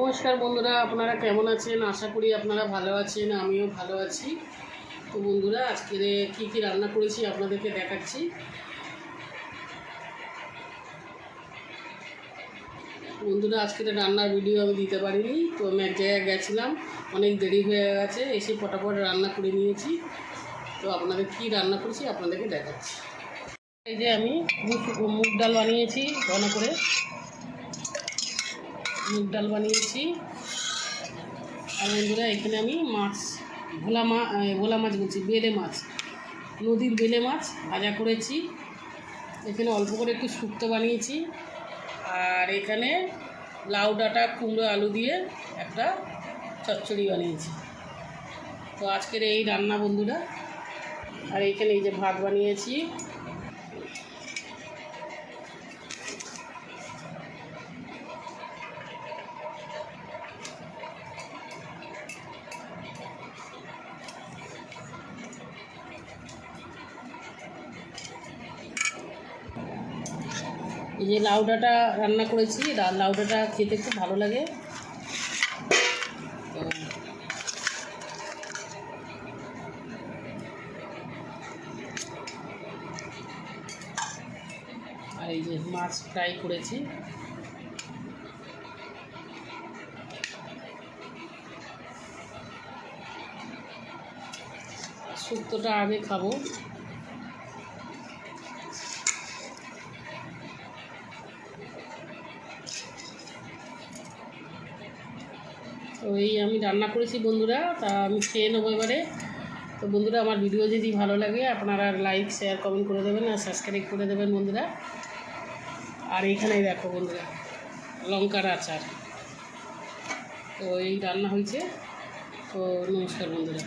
নমস্কার বন্ধুরা, আপনারা কেমন আছেন? আশা করি আপনারা ভালো আছেন, আমিও ভালো আছি। তো বন্ধুরা, আজকে কী রান্না করেছি আপনাদেরকে দেখাচ্ছি। বন্ধুরা, আজকে রান্নার ভিডিও আমি দিতে পারিনি, তো আমি এক জায়গায় গেছিলাম, অনেক দেরি হয়ে গেছে, এসে ফটাফট রান্না করে নিয়েছি। তো আপনাদের কী রান্না করেছি আপনাদেরকে দেখাচ্ছি। এই যে আমি মুগ ডাল বানিয়েছি, ঘন করে মুগ ডাল বানিয়েছি। আর বন্ধুরা, এখানে আমি মাছ ভোলা মাছ বলছি, বেলে মাছ, নদীর বেলে মাছ ভাজা করেছি। এখানে অল্প করে একটু শুক্তো বানিয়েছি। আর এখানে লাউ ডাঁটা কুমড়ো আলু দিয়ে একটা চচ্চড়ি বানিয়েছি। তো আজকের এই রান্না বন্ধুরা। আর এইখানে এই যে ভাত বানিয়েছি। এই যে লাউ ডাঁটা রান্না করেছি, লাউ ডাঁটা খেতে খুব ভালো লাগে। আর এই যে মাছ ফ্রাই করেছি। শুক্তোটা আগে খাবো। তো এই আমি রান্না করেছি বন্ধুরা, তা আমি খেয়ে নেবো এবারে। তো বন্ধুরা, আমার ভিডিও যদি ভালো লাগে আপনারা লাইক শেয়ার কমেন্ট করে দেবেন আর সাবস্ক্রাইব করে দেবেন বন্ধুরা। আর এইখানেই দেখো বন্ধুরা, লঙ্কার আচার। তো এই রান্না হয়েছে। তো নমস্কার বন্ধুরা।